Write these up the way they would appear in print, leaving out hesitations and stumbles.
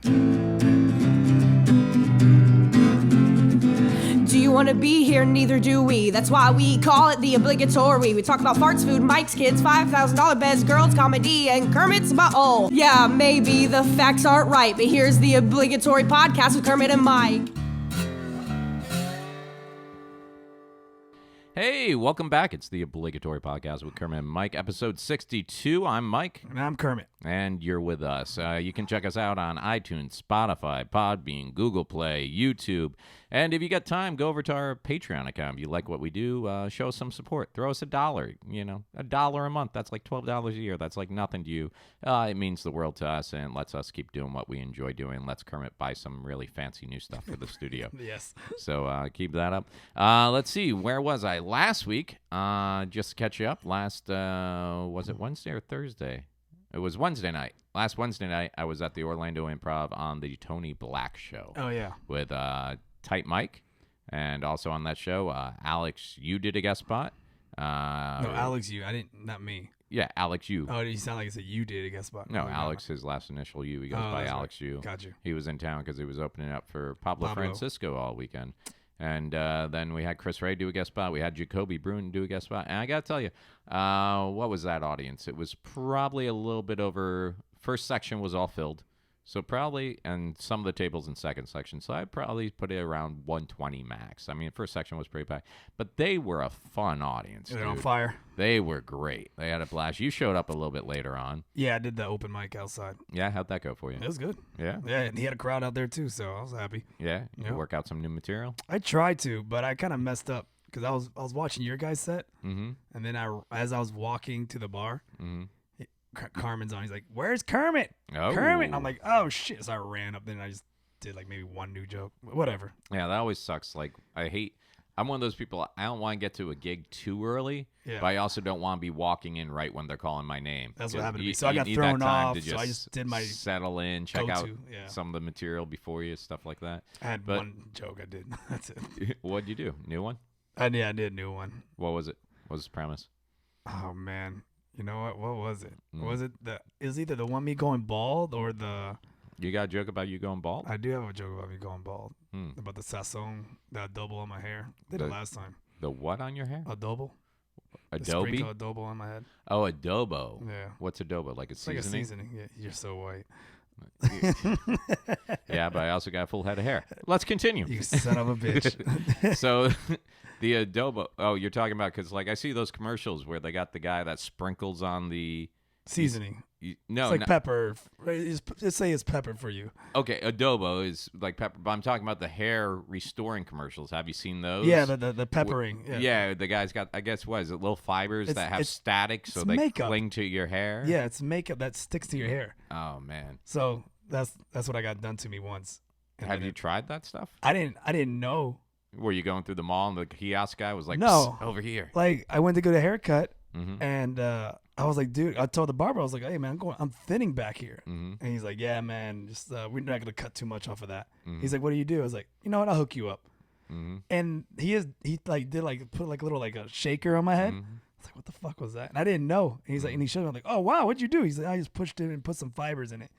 Do you want to be here? Neither do we. That's why we call it the obligatory. We talk about farts, food, Mike's kids, $5,000 beds, girls, comedy, and Kermit's butthole. Yeah, maybe the facts aren't right, but here's the obligatory podcast with Kermit and Mike. Hey, welcome back. It's the Obligatory Podcast with Kermit and Mike, episode 62. I'm Mike. And I'm Kermit. And you're with us. You can check us out on iTunes, Spotify, Podbean, Google Play, YouTube. And if you got time, go over to our Patreon account. If you like what we do, show us some support. Throw us $1. You know, $1 a month. That's like $12 a year. That's like nothing to you. It means the world to us and lets us keep doing what we enjoy doing. Lets Kermit buy some really fancy new stuff for the studio. Yes. So keep that up. Let's see. Where was I? Last week, just to catch you up, was it Wednesday or Thursday? It was Wednesday night. Last Wednesday night, I was at the Orlando Improv on the Tony Black Show. Oh, yeah. With Tight Mike. And also on that show, Alex, you did a guest spot. No, Alex, you. I didn't, not me. Yeah, Alex, you. Oh, you sound like you said you did a guest spot. No, Alex, his last initial you. He goes by Alex, you. Got you. He was in town because he was opening up for Pablo Francisco all weekend. And then we had Chris Ray do a guest spot. We had Jacoby Bruin do a guest spot. And I got to tell you, what was that audience? It was probably a little bit over. First section was all filled. So probably, and some of the tables in second section. So I'd probably put it around 120 max. I mean, first section was pretty packed. But they were a fun audience. They're on fire. They were great. They had a blast. You showed up a little bit later on. Yeah, I did the open mic outside. Yeah, how'd that go for you? It was good. Yeah? Yeah, and he had a crowd out there too, so I was happy. Yeah? You work out some new material? I tried to, but I kind of messed up because I was watching your guys' set, Mm-hmm. and then as I was walking to the bar, Mm-hmm. Carmen's on. He's like, "Where's Kermit? Oh. Kermit!" And I'm like, "Oh shit!" So I ran up there and I just did like maybe one new joke, whatever. Yeah, that always sucks. Like, I'm one of those people, I don't want to get to a gig too early, but I also don't want to be walking in right when they're calling my name. That's what happened to me. So I got thrown off, so I just did my settle in, check out some of the material before you, stuff like that. I had one joke I did. That's it. What'd you do? New one? I did a new one. What was it? What was the premise? Oh, man. You know what? What was it? Was it either the one me going bald or the... You got a joke about you going bald? I do have a joke about me going bald. About the sazon, the adobo on my hair. Did it last time. The what on your hair? Adobo. Adobe? The adobo on my head. Oh, adobo. Yeah. What's adobo? Like a seasoning? Like a seasoning. Yeah, you're so white. Yeah, but I also got a full head of hair. Let's continue. You son of a bitch. So the adobo. Oh, you're talking about, because like I see those commercials where they got the guy that sprinkles on the seasoning. No, it's like pepper. Just say it's pepper for you. Okay, adobo is like pepper, but I'm talking about the hair restoring commercials. Have you seen those? Yeah, the peppering. Yeah, the guy's got, I guess, what is it, little fibers that have static so they cling to your hair? Yeah, it's makeup that sticks to your hair. Oh, man. So that's what I got done to me once. Have you tried that stuff? I didn't know. Were you going through the mall and the kiosk guy was like, no, over here? Like, I went to get a haircut, and I was like, dude, I told the barber, I was like, hey, man, I'm thinning back here. And he's like, yeah, man, just we're not going to cut too much off of that. He's like, what do you do? I was like, you know what? I'll hook you up. And he put like a little like a shaker on my head. I was like, what the fuck was that? And I didn't know. And he's like, and he showed me, I'm like, oh, wow, what'd you do? He's like, I just pushed it and put some fibers in it.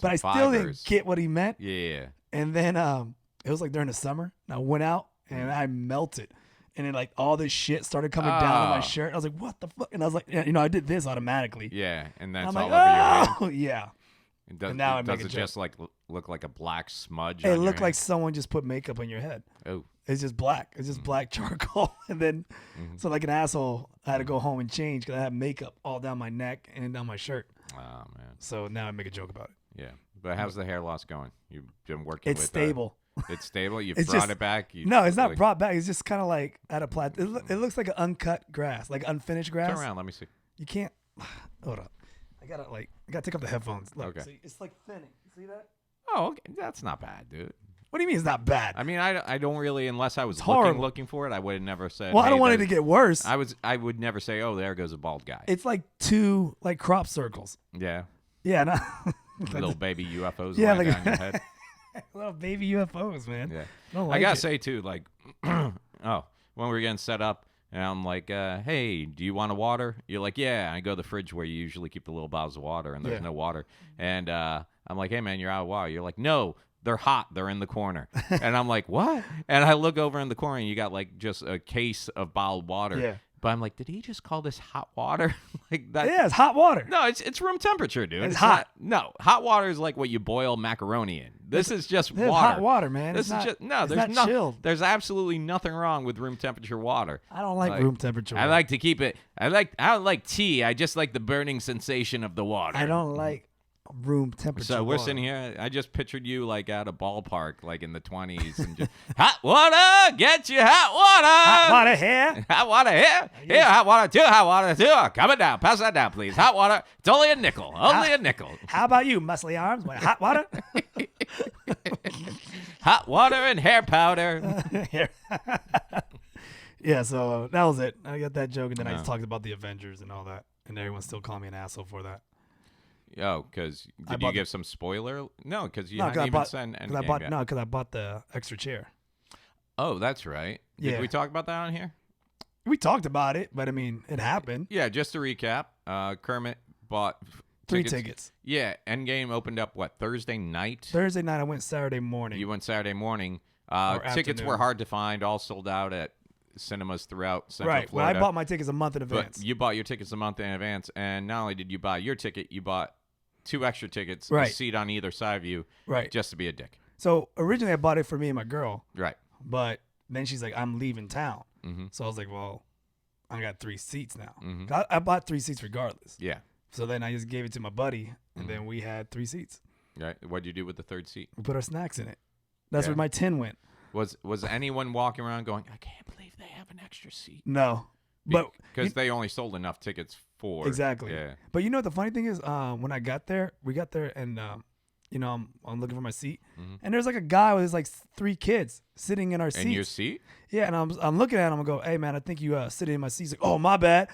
But I still didn't get what he meant. Yeah. And then it was like during the summer, and I went out and I melted. And then, like, all this shit started coming down on my shirt. I was like, what the fuck? And I was like, yeah, I did this automatically. Yeah, and that's I'm all like, over your head. Yeah. And now I does make it a just, like, look like a black smudge It on looked your like someone just put makeup on your head. Oh. It's just black. It's just black charcoal. And then, so like an asshole, I had to go home and change because I had makeup all down my neck and down my shirt. Oh, man. So now I make a joke about it. Yeah. But how's the hair loss going? You've been working with It's stable. It's stable? You've It's brought just- it back? No, it's not brought back. It's just kind of like at a plateau. It looks like an uncut grass, like unfinished grass. Turn around. Let me see. You can't. Hold up. I gotta take off the headphones. Look, Okay. see, it's like thinning. See that? Oh, okay. That's not bad, dude. What do you mean it's not bad? I mean, I don't really, unless I was horrible. looking for it, I would never say. Well, I hey, don't want it to get worse. I would never say, oh, there goes a bald guy. It's like two like crop circles. Yeah. Yeah, no. Little baby UFOs Yeah, lying like- down your head. Little baby UFOs, man. Yeah. I don't like I gotta it. say too, like, when we were getting set up, and I'm like, hey, do you want a water? You're like, yeah. And I go to the fridge where you usually keep the little bottles of water, and there's Yeah. no water. And I'm like, hey, man, you're out of water. You're like, no, they're hot. They're in the corner. And I'm like, what? And I look over in the corner, and you got like just a case of bottled water. Yeah. But I'm like, did he just call this hot water? Like that? Yeah, it's hot water. No, it's room temperature, dude. It's hot. No, hot water is like what you boil macaroni in. This is just water. Hot water, man. This is just no. There's chilled. There's absolutely nothing wrong with room temperature water. I don't like room temperature water. I like to keep it. I don't like tea. I just like the burning sensation of the water. I don't like room temperature So we're water. sitting here. I just pictured you like at a ballpark, like in the 20s, and just hot water, get you hot water. Hot water here. Hot water here. Here, hot water too. Hot water too. Coming down. Pass that down, please. Hot water. It's only a nickel. Only a nickel. How about you, muscly arms? What, hot water? Hot water and hair powder. Yeah, so that was it. I got that joke, and then I just talked about the Avengers and all that, and everyone still called me an asshole for that. Oh, because did you give some spoiler? No, because you hadn't even said Endgame yet. No, because I bought the extra chair. Oh, that's right. Did Yeah. we talk about that on here? We talked about it, but I mean, it happened. Yeah, just to recap, Kermit bought 3 tickets. Yeah, Endgame opened up, Thursday night? Thursday night, I went Saturday morning. You went Saturday morning. Or Tickets afternoon. were hard to find, all sold out at cinemas throughout Central Right. Well, Florida. I bought my tickets a month in advance. But you bought your tickets a month in advance, and not only did you buy your ticket, you bought 2 extra tickets, a Right. seat on either side of you, Right. just to be a dick. So originally, I bought it for me and my girl, Right. but then she's like, I'm leaving town. Mm-hmm. So I was like, well, I got 3 seats now. Mhm. I bought 3 seats regardless. Yeah. So then I just gave it to my buddy, and then we had 3 seats. Right. What'd you do with the third seat? We put our snacks in it. That's Yeah. where my tin went. Was anyone walking around going, I can't believe they have an extra seat? No. But Because they only sold enough tickets for. exactly. Yeah. But you know what the funny thing is? When I got there, we got there, and I'm looking for my seat, and there's like a guy with his like 3 kids sitting in our seats. In your seat? Yeah, and I'm looking at him. I go, hey man, I think you sitting in my seat. He's like, oh my bad.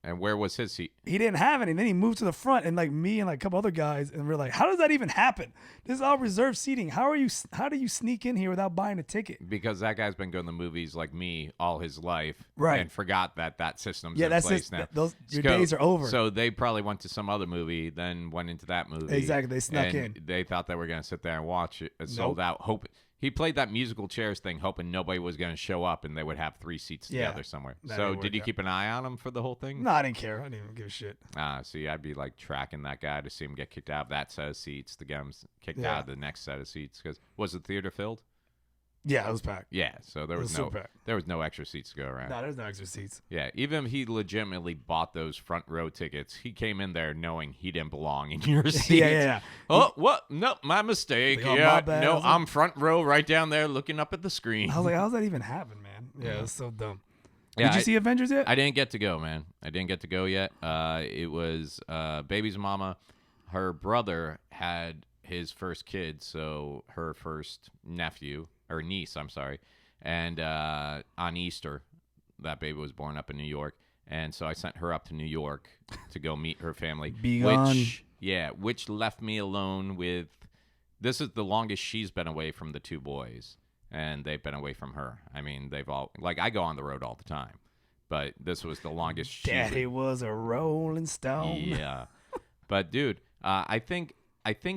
And where was his seat? He didn't have any. Then he moved to the front, and like me and like a couple other guys, and we're like, how does that even happen? This is all reserved seating. How do you sneak in here without buying a ticket? Because that guy's been going to movies like me all his life, Right. And forgot that system's Yeah, in that's place it. now. Your days are over. So they probably went to some other movie, then went into that movie. Exactly, they snuck and in. They thought they were going to sit there and watch it. Sold out. He played that musical chairs thing, hoping nobody was going to show up, and they would have 3 seats Yeah, together somewhere. that So didn't did you work out. keep an eye on him for the whole thing? No, I didn't care. I didn't even give a shit. See, I'd be like tracking that guy to see him get kicked out of that set of seats, to get him kicked Yeah. out of the next set of seats. Because was the theater filled? Yeah, it was packed. Yeah, so there It was was super packed. there was no extra seats to go around. No, there's no extra seats. Yeah, even if he legitimately bought those front row tickets, he came in there knowing he didn't belong in your seat. Yeah. Oh, what? No, my mistake. Like, oh, Yeah, my bad. I no, was like- I'm front row right down there looking up at the screen. I was like, how does that even happen, man? Yeah, it's so dumb. Yeah, Did you see Avengers yet? I didn't get to go, man. I didn't get to go yet. It was baby's mama. Her brother had his first kid, so her first nephew, or niece, I'm sorry. And on Easter, that baby was born up in New York. And so I sent her up to New York to go meet her family. Be gone. Which left me alone with, this is the longest she's been away from the 2 boys. And they've been away from her. I mean, they've all, like, I go on the road all the time. But this was the longest she Daddy was a rolling stone. Yeah. But, dude, I think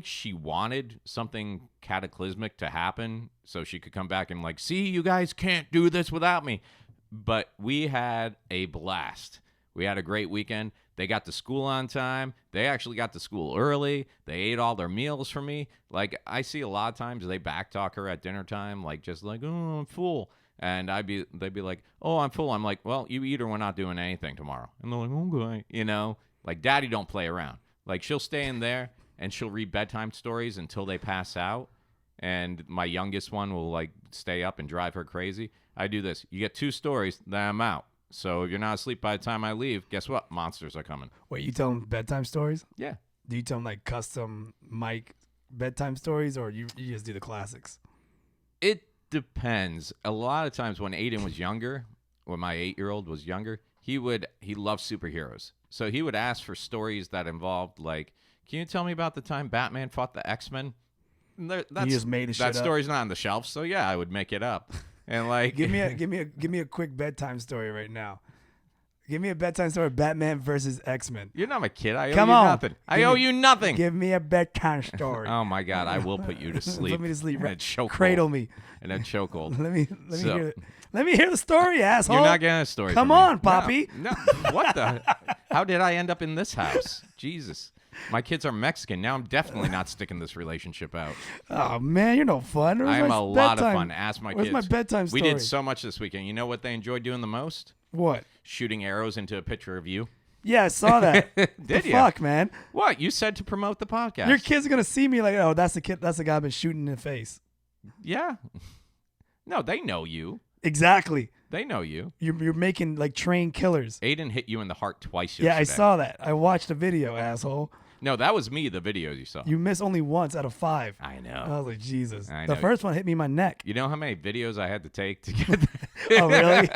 she wanted something cataclysmic to happen so she could come back and like, see, you guys can't do this without me. But we had a blast. We had a great weekend. They got to school on time. They actually got to school early. They ate all their meals for me. Like, I see a lot of times they backtalk her at dinner time, like, just like, oh, I'm full. And they'd be like, oh, I'm full. I'm like, well, you eat or we're not doing anything tomorrow. And they're like, okay. You know, like, daddy don't play around. Like, she'll stay in there and she'll read bedtime stories until they pass out. And my youngest one will, like, stay up and drive her crazy. I do this. You get 2 stories, then I'm out. So if you're not asleep by the time I leave, guess what? Monsters are coming. Wait, you tell them bedtime stories? Yeah. Do you tell them like custom Mike bedtime stories, or you just do the classics? It depends. A lot of times when Aiden was younger, when my 8-year-old was younger, he loved superheroes. So he would ask for stories that involved, like, can you tell me about the time Batman fought the X-Men? You just made the shit that up? story's not on the shelf, so yeah, I would make it up. And like, give me a quick bedtime story right now. Give me a bedtime story. Batman versus X-Men. You're not my kid. I owe Come you on. nothing. I owe you nothing. Give me a bedtime story. Oh my God, I will put you to sleep. Put me to sleep. In a chokehold. Cradle me. In a chokehold. Let me hear the story, asshole. You're not getting a story. Come from me. on, Poppy. No. What the? How did I end up in this house? Jesus. My kids are Mexican. Now I'm definitely not sticking this relationship out. Oh, man, you're no fun. I am a lot of fun. Ask my Where's kids. my bedtime story? We did so much this weekend. You know what they enjoyed doing the most? What? Shooting arrows into a picture of you. Yeah, I saw that. Did you? Fuck, man. What? You said to promote the podcast. Your kids are going to see me like, oh, that's the kid. That's the guy I've been shooting in the face. Yeah. No, they know you. Exactly. They know you. You're making like trained killers. Aiden hit you in the heart twice yesterday. Yeah, I saw that. I watched the video, asshole. No, that was me, the videos you saw. You missed only once out of 5. I know. I was like, Jesus. I The know. first one hit me in my neck. You know how many videos I had to take to get Oh, really?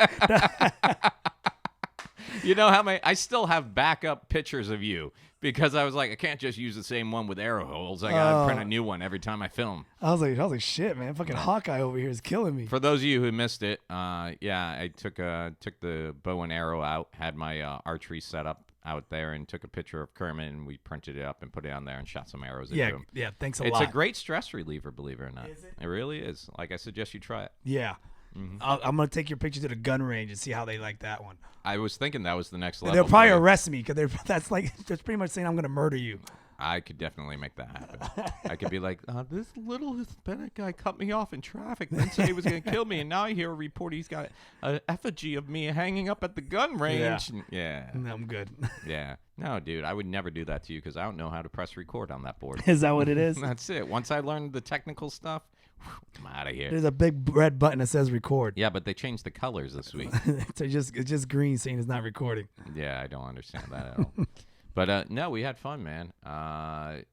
You know how many? I still have backup pictures of you because I was like, I can't just use the same one with arrow holes. I got to print a new one every time I film. I was like, shit, man. Fucking Hawkeye over here is killing me. For those of you who missed it, I took the bow and arrow out, had my archery set up out there, and took a picture of Kermit, and we printed it up and put it on there and shot some arrows into him. Yeah, thanks a It's lot. a great stress reliever, believe it or not. Is it? It really is. Like, I suggest you try it. Yeah. Mm-hmm. I'm going to take your picture to the gun range and see how they like that one. I was thinking that was the next level. They'll probably for you. arrest me because that's pretty much saying I'm going to murder you. I could definitely make that happen. I could be like, this little Hispanic guy cut me off in traffic, then said he was going to kill me, and now I hear a report he's got an effigy of me hanging up at the gun range. Yeah. No, I'm good. Yeah. No, dude, I would never do that to you because I don't know how to press record on that board. Is that what it is? That's it. Once I learned the technical stuff, I'm out of here. There's a big red button that says record. Yeah, but they changed the colors this week. So it's just green saying it's not recording. Yeah, I don't understand that at all. But no, we had fun, man. The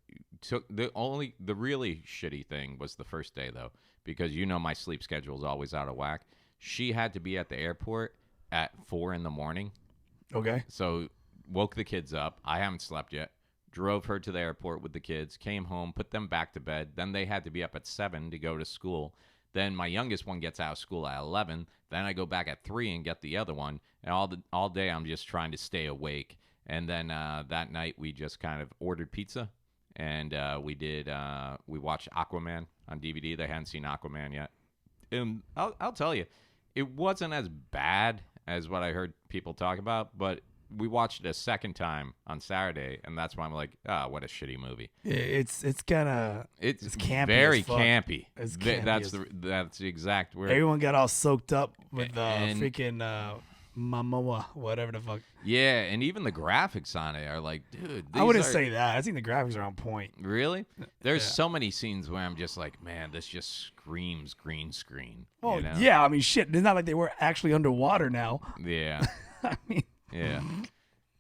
really shitty thing was the first day though, because you know my sleep schedule is always out of whack. She had to be at the airport at 4 a.m. Okay. So woke the kids up. I haven't slept yet. Drove her to the airport with the kids. Came home, put them back to bed. Then they had to be up at 7 to go to school. Then my youngest one gets out of school at 11. Then I go back at 3 and get the other one. And all day I'm just trying to stay awake. And then that night we just kind of ordered pizza, and we watched Aquaman on DVD. They hadn't seen Aquaman yet. And I'll tell you, it wasn't as bad as what I heard people talk about, but we watched it a second time on Saturday, and that's why I'm like, what a shitty movie. It's kind of it's campy. very as fuck. campy. It's campy That's the exact word. Everyone got all soaked up with And- freaking Mamawa, whatever the fuck. Yeah, and even the graphics on it are like, dude. I wouldn't say that. I think the graphics are on point. Really? There's so many scenes where I'm just like, man, this just screams green screen. Oh, you know? yeah. I mean, shit. It's not like they were actually underwater now. Yeah. I mean, Yeah.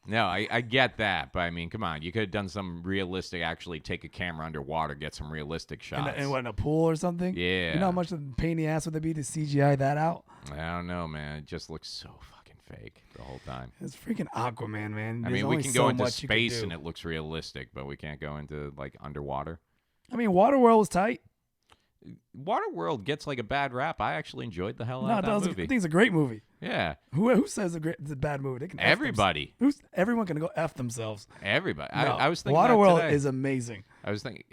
No, I get that, but I mean, come on. You could have done some realistic, actually take a camera underwater, get some realistic shots. in what, in a pool or something? Yeah. You know how much of a pain in the ass would it be to CGI that out? I don't know, man. It just looks so fucking fake the whole time. It's freaking Aquaman, man. I There's mean, we only can so go into much you can space do. and it looks realistic, but we can't go into, like, underwater. I mean, Waterworld was tight. Waterworld gets, like, a bad rap. I actually enjoyed the hell No, out of that I movie. think it's a great movie. Yeah. Who says it's a bad movie? They can F Everybody. everyone can go F themselves. Everybody. No, I was thinking Waterworld that today. is amazing. I was thinking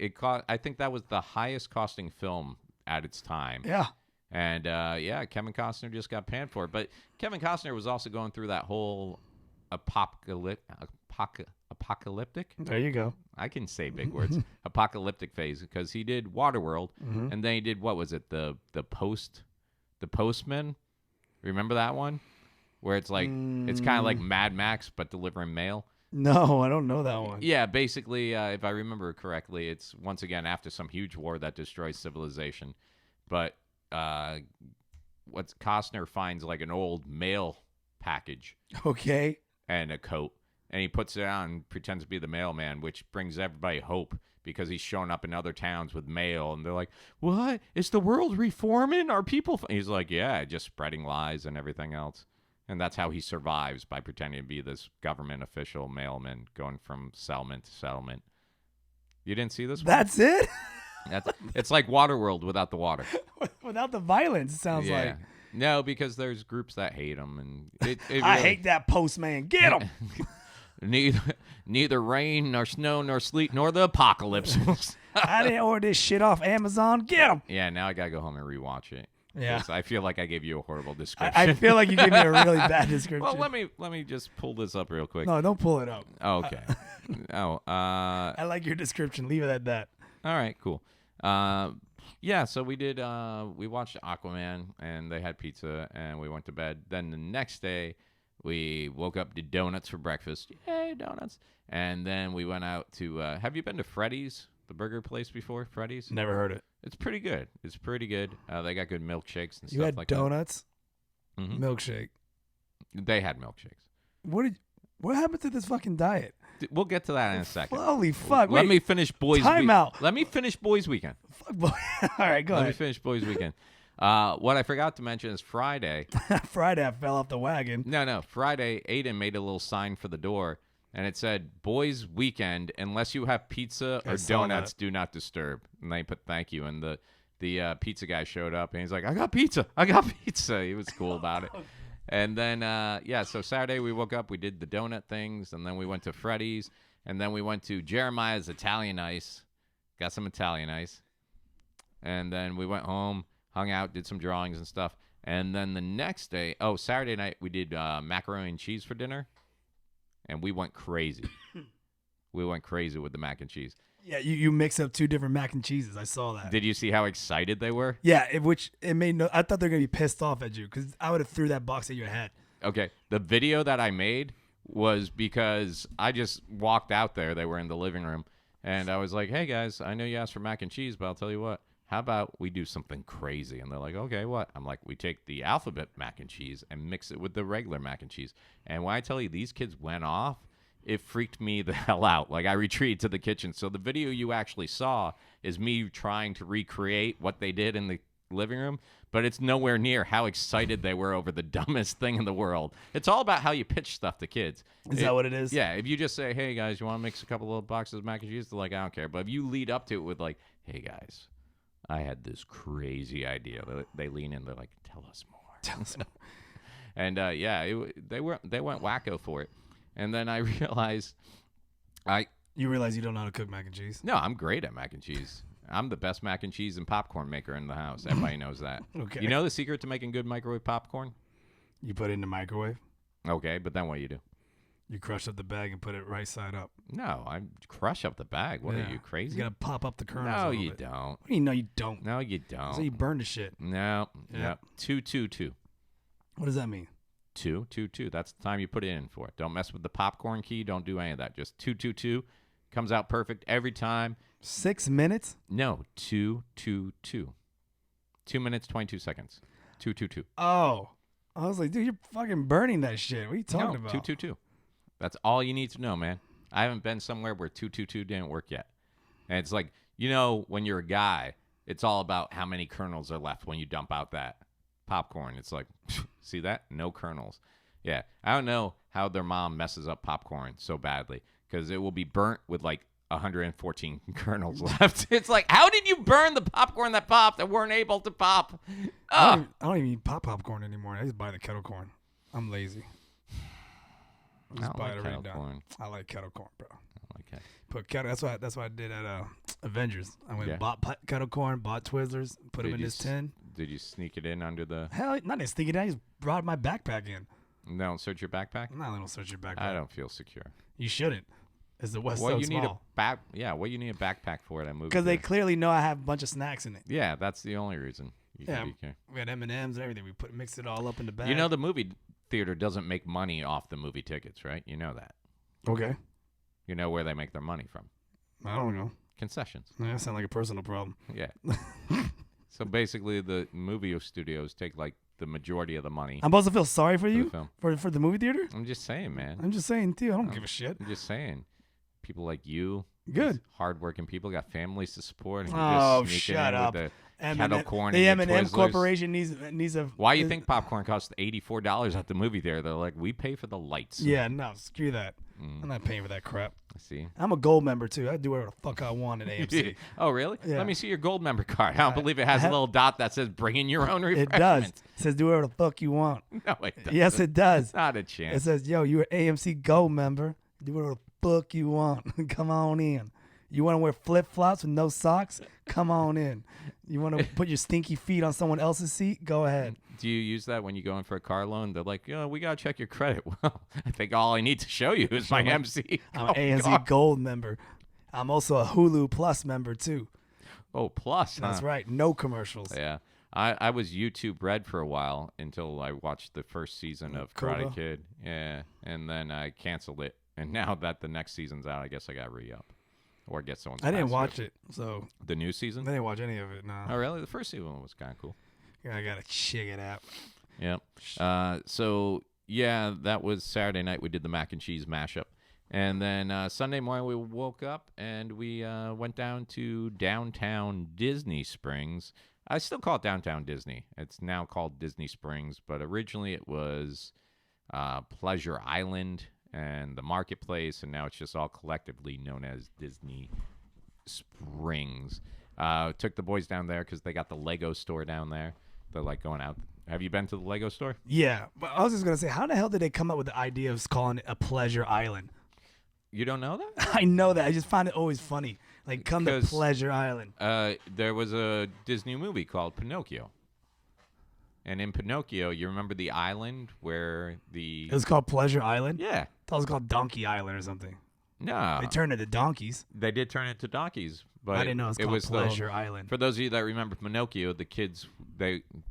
I think that was the highest costing film at its time. Yeah. And Kevin Costner just got panned for it. But Kevin Costner was also going through that whole apocalyptic. There you go. I can say big words. Apocalyptic phase, because he did Waterworld, and then he did, what was it? The Postman. Remember that one? Where it's like it's kind of like Mad Max but delivering mail. No, I don't know that one. Yeah, basically, if I remember correctly, it's once again after some huge war that destroys civilization. But Costner finds like an old mail package Okay. and a coat, and he puts it on and pretends to be the mailman, which brings everybody hope because he's showing up in other towns with mail, and they're like, "What? Is the world reforming? Are people?" He's like, "Yeah, just spreading lies and everything else." And that's how he survives, by pretending to be this government official mailman going from settlement to settlement. You didn't see this one? That's it? It's like Waterworld without the water. Without the violence, it sounds Yeah. like. No, because there's groups that hate him, and it I really, hate that postman. Get him. neither rain nor snow nor sleet nor the apocalypse. I didn't order this shit off Amazon. Get him. Yeah, now I gotta go home and rewatch it. Yeah. 'Cause I feel like I gave you a horrible description. I feel like you gave me a really bad description. Well, let me just pull this up real quick. No, don't pull it up. Okay. I like your description. Leave it at that. All right, cool. Yeah, so we did. We watched Aquaman, and they had pizza, and we went to bed. Then the next day, we woke up to donuts for breakfast. Yay, donuts! And then we went out to. Have you been to Freddy's, the burger place before? Freddy's? Never heard it. It's pretty good. It's pretty good. They got good milkshakes and You stuff had like donuts, that. milkshake. They had milkshakes. What happened to this fucking diet? We'll get to that in a second. Holy fuck! Let wait. me finish boys. Time out. Let me finish boys weekend. Fuck, boy. All right, go Let me ahead. finish boys weekend. What I forgot to mention is Friday. Friday, I fell off the wagon. No. Friday, Aiden made a little sign for the door, and it said, "Boys weekend, unless you have pizza or donuts, do not disturb." And they put "thank you," and the pizza guy showed up, and he's like, "I got pizza. I got pizza." He was cool about it. And then, so Saturday we woke up, we did the donut things, and then we went to Freddy's, and then we went to Jeremiah's Italian Ice, got some Italian ice, and then we went home, hung out, did some drawings and stuff, and then the next day, Saturday night, we did macaroni and cheese for dinner, and we went crazy. We went crazy with the mac and cheese. Yeah, you mix up two different mac and cheeses. I saw that. Did you see how excited they were? Yeah, which it made no. I thought they were gonna be pissed off at you because I would have threw that box at your head. Okay, the video that I made was because I just walked out there. They were in the living room, and I was like, "Hey guys, I know you asked for mac and cheese, but I'll tell you what. How about we do something crazy?" And they're like, "Okay, what?" I'm like, "We take the alphabet mac and cheese and mix it with the regular mac and cheese." And when I tell you these kids went off, it freaked me the hell out. Like, I retreated to the kitchen. So the video you actually saw is me trying to recreate what they did in the living room, but it's nowhere near how excited they were over the dumbest thing in the world. It's all about how you pitch stuff to kids. Is that what it is? Yeah. If you just say, "Hey guys, you want to mix a couple of boxes of mac and cheese?" They're like, "I don't care." But if you lead up to it with like, "Hey guys, I had this crazy idea," they lean in. They're like, "Tell us more." Tell us more. And they went wacko for it. And then I realized You realize you don't know how to cook mac and cheese? No, I'm great at mac and cheese. I'm the best mac and cheese and popcorn maker in the house. Everybody knows that. Okay. You know the secret to making good microwave popcorn? You put it in the microwave. Okay, but then what do you do? You crush up the bag and put it right side up. No, I crush up the bag. What Yeah. are you, crazy? You gotta pop up the kernels. No, a little you bit. don't. What do you know? You don't. No, you don't. So you burn the shit. No. Yeah. 2-2-2. What does that mean? 2-2-2. That's the time you put it in for it. Don't mess with the popcorn key. Don't do any of that. Just 2-2-2. Comes out perfect every time. 6 minutes? No, 2-2-2. 2 minutes, 22 seconds. 2-2-2. Oh. I was like, dude, you're fucking burning that shit. What are you talking about? 2-2-2. That's all you need to know, man. I haven't been somewhere where 2-2-2 didn't work yet. And it's like, when you're a guy, it's all about how many kernels are left when you dump out that popcorn. It's like, see that? No kernels. Yeah. I don't know how their mom messes up popcorn so badly because it will be burnt with like 114 kernels left. It's like, how did you burn the popcorn that popped that weren't able to pop? I don't even eat popcorn anymore. I just buy the kettle corn. I'm lazy. I don't like kettle corn. I like kettle corn, bro. I like it. Put kettle. That's what I did at Avengers. I went Yeah. and bought kettle corn, bought Twizzlers, put them in this tin. Did you sneak it in under the... Hell, not just thinking. I just brought my backpack in. Don't search your backpack? I'm not gonna search your backpack. I don't feel secure. You shouldn't. It's the West What so you need small. what you need a backpack for at a movie? Because they theater? clearly know I have a bunch of snacks in it. Yeah, that's the only reason. You Yeah, should be care. we had M&Ms and everything. We mixed it all up in the bag. You know the movie theater doesn't make money off the movie tickets, right? You know that. Okay. You know where they make their money from? I don't know. Concessions. That sounds like a personal problem. Yeah. So basically, the movie studios take like the majority of the money. I'm supposed to feel sorry for the you film. for the movie theater. I'm just saying, man. I'm just saying, too. I don't give a shit. I'm just saying. People like you, Good. these hardworking people, got families to support. And Oh, you just sneak shut in up. With the kettle corn The and M&M Twizzlers. Corporation needs a. Why you think popcorn costs $84 at the movie theater? They're like, we pay for the lights. Yeah, no, screw that. I'm not paying for that crap. I see. I'm a gold member, too. I do whatever the fuck I want at AMC. Oh, really? Yeah. Let me see your gold member card. I don't believe it has a little dot that says bring in your own refreshments. It does. It says do whatever the fuck you want. No, it doesn't. Yes, it does. Not a chance. It says, yo, you're an AMC gold member. Do whatever the fuck you want. Come on in. You want to wear flip-flops with no socks? Come on in. You want to put your stinky feet on someone else's seat? Go ahead. Do you use that when you go in for a car loan? They're like, we got to check your credit. Well, I think all I need to show you is my MC. I'm an AMC Gold member. I'm also a Hulu Plus member, too. Oh, Plus, huh? That's right. No commercials. Yeah. I was YouTube Red for a while until I watched the first season of Karate Kid. Yeah. And then I canceled it. And now that the next season's out, I guess I got to re-up. Or get someone's I didn't password. watch it, so. The new season? I didn't watch any of it, no. Oh, really? The first season was kind of cool. Yeah, I got to check it out. Yep. So, yeah, that was Saturday night. We did the mac and cheese mashup. And then Sunday morning we woke up and we went down to downtown Disney Springs. I still call it downtown Disney. It's now called Disney Springs, but originally it was Pleasure Island and the marketplace, and now it's just all collectively known as Disney Springs. Took the boys down there because they got the Lego store down there. They're like going out. Have you been to the Lego store? Yeah, but I was just going to say, how the hell did they come up with the idea of calling it a Pleasure Island? You don't know that? I know that. I just find it always funny. Like, come to Pleasure Island. There was a Disney movie called Pinocchio. And in Pinocchio, you remember the island where the... It was called Pleasure Island? Yeah. I thought it was called Donkey Island or something. No. They turned it to donkeys. They did turn it to donkeys. But I didn't know it was called Pleasure Island. For those of you that remember Pinocchio, the kids,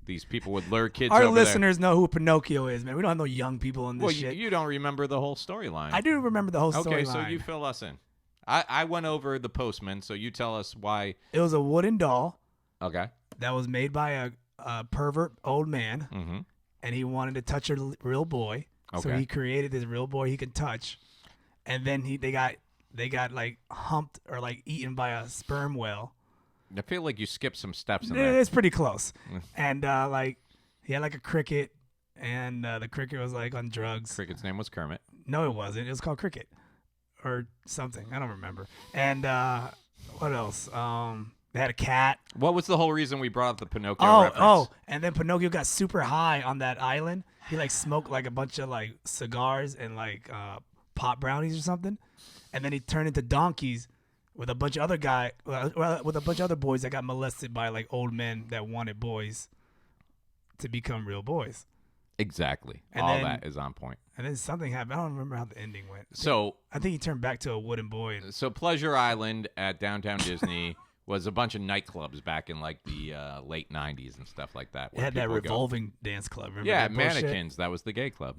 these people would lure kids Our over listeners know who Pinocchio is, man. We don't have no young people in this shit. Well, you don't remember the whole storyline. I do remember the whole storyline. Okay, so you fill us in. I went over the Postman, so you tell us why. It was a wooden doll. Okay. That was made by a pervert old man, and he wanted to touch a real boy. Okay. So he created this real boy he could touch, and then they got like humped or like eaten by a sperm whale. I feel like you skipped some steps in there. It's pretty close. And like he had like a cricket, and the cricket was like on drugs. Cricket's name was Kermit. No, it wasn't. It was called Cricket or something. I don't remember. And what else? They had a cat. What was the whole reason we brought up the Pinocchio reference? Oh, and then Pinocchio got super high on that island. He like smoked like a bunch of like cigars and like pot brownies or something. And then he turned into donkeys with a bunch of other boys that got molested by like old men that wanted boys to become real boys. Exactly. And all then, that is on point. And then something happened. I don't remember how the ending went. So I think he turned back to a wooden boy. So Pleasure Island at downtown Disney was a bunch of nightclubs back in like the late 90s and stuff like that. It had that revolving dance club. Remember yeah, that Mannequins. That was the gay club.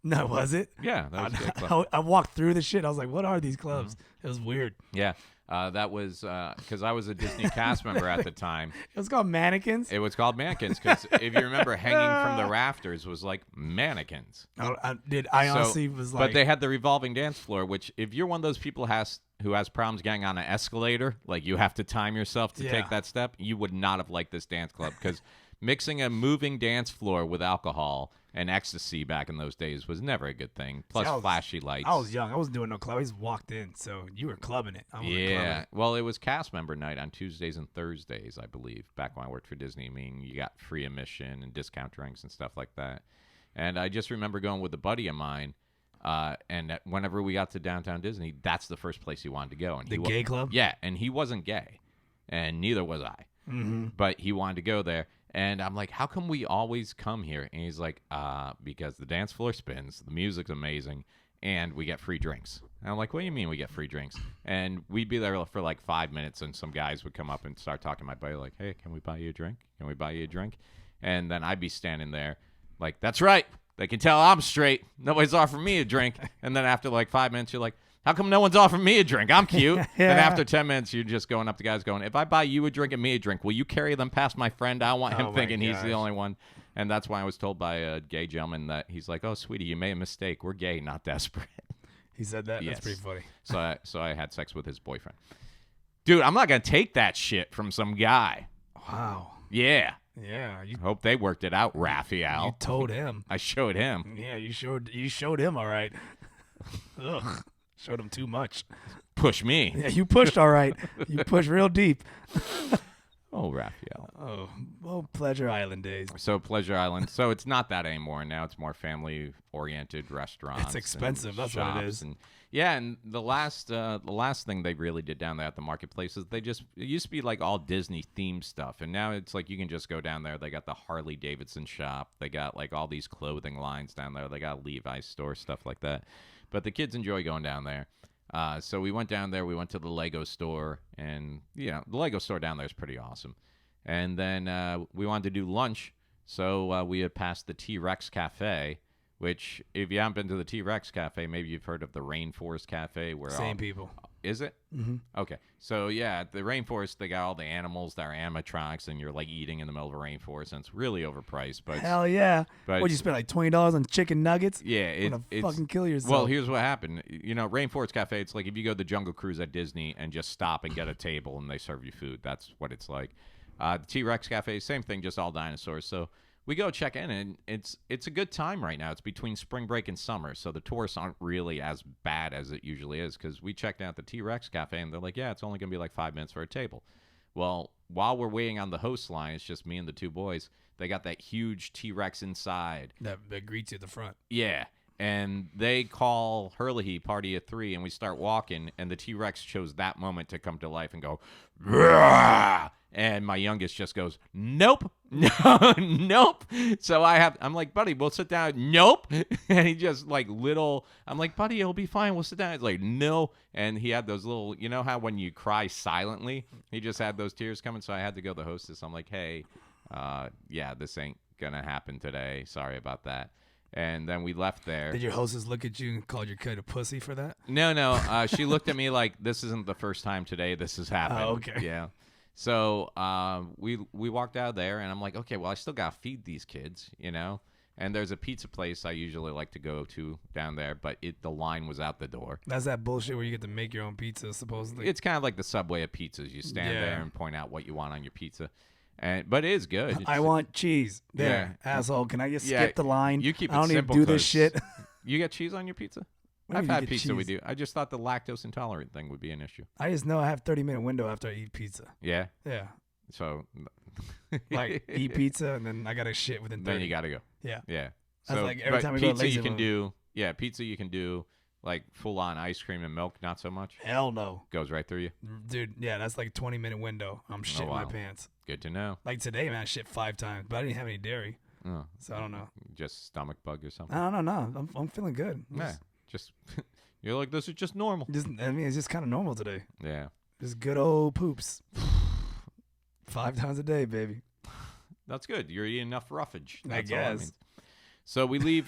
No, was it? Yeah, that was the gay club. I walked through the shit. I was like, what are these clubs? It was weird. Yeah. That was because I was a Disney cast member at the time. It was called Mannequins? It was called Mannequins because if you remember, hanging from the rafters was like mannequins. I honestly was like... But they had the revolving dance floor, which if you're one of those people who has problems getting on an escalator, like you have to time yourself to take that step, you would not have liked this dance club because mixing a moving dance floor with alcohol and ecstasy back in those days was never a good thing. Plus flashy lights. I was young. I wasn't doing no club. I just walked in, so you were clubbing it. I wasn't clubbing it. Well, it was cast member night on Tuesdays and Thursdays, I believe, back when I worked for Disney. I mean, you got free admission and discount drinks and stuff like that. And I just remember going with a buddy of mine, and whenever we got to downtown Disney, that's the first place he wanted to go. And the gay club? Yeah, and he wasn't gay, and neither was I. Mm-hmm. But he wanted to go there. And I'm like, how come we always come here? And he's like, because the dance floor spins, the music's amazing, and we get free drinks. And I'm like, what do you mean we get free drinks? And we'd be there for like 5 minutes, and some guys would come up and start talking to my buddy like, hey, can we buy you a drink? Can we buy you a drink? And then I'd be standing there like, that's right. They can tell I'm straight. Nobody's offering me a drink. And then after like 5 minutes, you're like, how come no one's offering me a drink? I'm cute. Then after 10 minutes, you're just going up to guys going, if I buy you a drink and me a drink, will you carry them past my friend? I don't want him thinking he's the only one. And that's why I was told by a gay gentleman that he's like, oh, sweetie, you made a mistake. We're gay, not desperate. He said that? Yes. That's pretty funny. So I had sex with his boyfriend. Dude, I'm not going to take that shit from some guy. Wow. Yeah. Yeah. Hope they worked it out, Raphael. You told him. I showed him. Yeah, you showed him all right. Ugh. Showed him too much. Push me. Yeah, you pushed all right. You pushed real deep. Oh, Raphael. Oh, Pleasure Island days. So Pleasure Island. So it's not that anymore. Now it's more family-oriented restaurants. It's expensive. That's what it is. And the last thing they really did down there at the marketplace is it used to be like all Disney themed stuff, and now it's like you can just go down there. They got the Harley Davidson shop. They got like all these clothing lines down there. They got a Levi's store, stuff like that. But the kids enjoy going down there. So we went down there. We went to the Lego store, and the Lego store down there is pretty awesome. And then we wanted to do lunch, so we had passed the T-Rex Cafe, which if you haven't been to the T-Rex Cafe, maybe you've heard of the Rainforest Cafe. Same people. Is it? Mm-hmm. Okay. So, at the rainforest, they got all the animals that are animatronics, and you're, like, eating in the middle of a rainforest, and it's really overpriced. But Hell yeah. What'd you spend, like $20 on chicken nuggets? Yeah. It's fucking kill yourself. Well, here's what happened. Rainforest Cafe, it's like if you go to the Jungle Cruise at Disney and just stop and get a table, and they serve you food. That's what it's like. The T-Rex Cafe, same thing, just all dinosaurs. So we go check in, and it's a good time right now. It's between spring break and summer, so the tourists aren't really as bad as it usually is, because we checked out the T-Rex Cafe, and they're like, yeah, it's only going to be like 5 minutes for a table. Well, while we're waiting on the host line, it's just me and the two boys. They got that huge T-Rex inside. That greets you at the front. Yeah. And they call Hurley party at 3, and we start walking, and the T-Rex chose that moment to come to life and go, "Rah!" And my youngest just goes, nope, no, nope. So I'm like, buddy, we'll sit down. Nope. And he just like I'm like, buddy, it'll be fine. We'll sit down. He's like, no. And he had those little, you know how when you cry silently, he just had those tears coming. So I had to go to the hostess. I'm like, hey, this ain't going to happen today. Sorry about that. And then we left there. Did your hostess look at you and called your kid a pussy for that? No. She looked at me like, this isn't the first time today this has happened. Oh, okay. Yeah. So we walked out of there, and I'm like, okay, well, I still got to feed these kids, And there's a pizza place I usually like to go to down there, but the line was out the door. That's that bullshit where you get to make your own pizza, supposedly. It's kind of like the Subway of pizzas. You stand there and point out what you want on your pizza. But it is good. I want cheese. There, asshole. Can I just skip the line? You keep it I don't simple, need to do this shit. You get cheese on your pizza? I've had pizza we do. I just thought the lactose intolerant thing would be an issue. I just know I have 30-minute window after I eat pizza. Yeah? Yeah. So. Like, eat pizza, and then I got to shit within 30. Then you got to go. Yeah. Yeah. So, like every time we go to pizza you can do. Yeah, pizza you can do. Like full-on ice cream and milk, not so much? Hell no. Goes right through you? Dude, yeah, that's like a 20-minute window. I'm shitting my pants. Good to know. Like today, man, I shit 5 times, but I didn't have any dairy. Oh. So I don't know. Just stomach bug or something? I don't know. I'm feeling good. Yeah, just... You're like, this is just normal. It's just kind of normal today. Yeah. Just good old poops. 5 times a day, baby. That's good. You're eating enough roughage. That's I guess. So we leave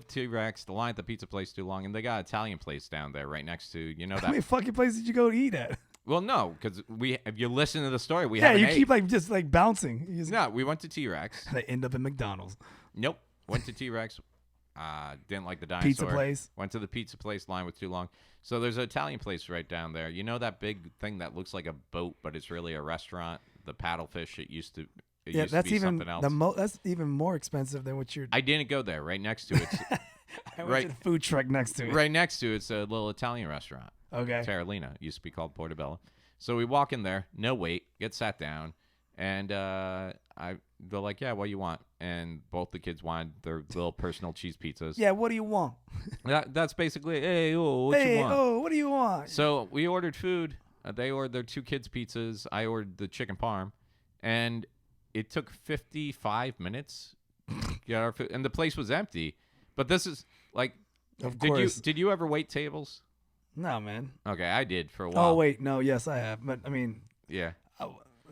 T-Rex, the line at the pizza place too long, and they got an Italian place down there right next to, that. How many fucking places did you go to eat at? Well, no, because if you listen to the story, we haven't keep just bouncing. No, we went to T-Rex. They end up in McDonald's. Nope. Went to T-Rex. Didn't like the dinosaur. Pizza place. Went to the pizza place. Line was too long. So there's an Italian place right down there. You know that big thing that looks like a boat, but it's really a restaurant? The paddlefish. It used to be something else. That's even more expensive than what you're. I didn't go there. Right next to it. I went to the food truck next to it. Right next to it's a little Italian restaurant. Okay. Terralina. It used to be called Portobello. So we walk in there. No wait. Get sat down. And they're like, yeah, what do you want? And both the kids wanted their little personal cheese pizzas. Yeah, what do you want? That's basically, hey, you want? What do you want? So we ordered food. They ordered their 2 kids' pizzas. I ordered the chicken parm. And it took 55 minutes to get our food. And the place was empty. But this is, like, of course. Did you ever wait tables? No, man. Okay, I did for a while. Oh, wait. No, yes, I have. But, I mean. Yeah.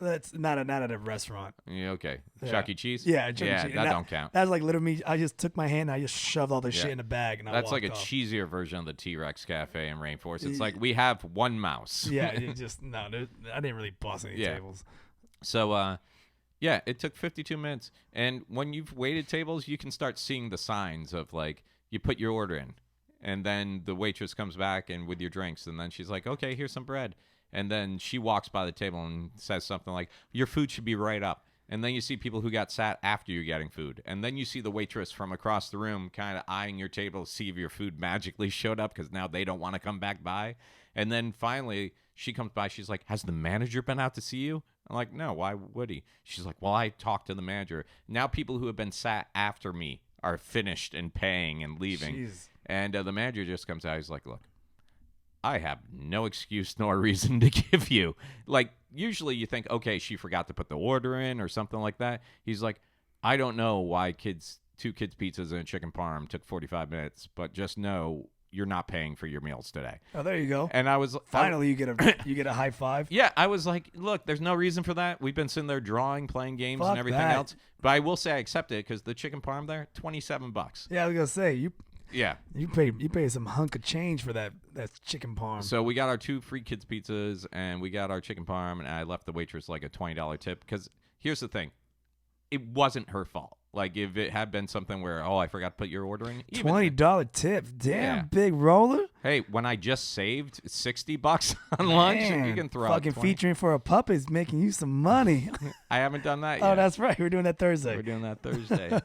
That's not at a restaurant. Yeah, okay. Yeah. Chuck E. Cheese? Yeah, Chuck E. Cheese. That don't count. That's like literally me. I just took my hand and I just shoved all the shit in a bag. And that's like a off. cheesier version of the T-Rex Cafe in Rainforest. It's like we have one mouse. Yeah, I didn't really boss any tables. So, it took 52 minutes. And when you've waited tables, you can start seeing the signs of like you put your order in. And then the waitress comes back and with your drinks. And then she's like, okay, here's some bread. And then she walks by the table and says something like, your food should be right up. And then you see people who got sat after you're getting food. And then you see the waitress from across the room kind of eyeing your table to see if your food magically showed up because now they don't want to come back by. And then finally, she comes by. She's like, has the manager been out to see you? I'm like, no, why would he? She's like, well, I talked to the manager. Now people who have been sat after me are finished and paying and leaving. Jeez. And the manager just comes out. He's like, look, I have no excuse nor reason to give you. Like, usually you think, okay, she forgot to put the order in or something like that. He's like, I don't know why two kids pizzas and a chicken parm took 45 minutes, but just know you're not paying for your meals today. Oh, there you go. And I was finally you get a high five. Yeah, I was like, look, there's no reason for that. We've been sitting there drawing, playing games, and everything else. But I will say I accept it because the chicken parm there, $27. Yeah, I was gonna say you pay some hunk of change for that chicken parm. So we got our 2 free kids pizzas and we got our chicken parm, and I left the waitress like a $20 tip because here's the thing, it wasn't her fault. Like if it had been something where I forgot to put your order in, $20 tip, damn big roller. Hey, when I just saved $60 on lunch, you can throw fucking out 20. Featuring for a pup is making you some money. I haven't done that yet. Oh, that's right. We're doing that Thursday. We're doing that Thursday.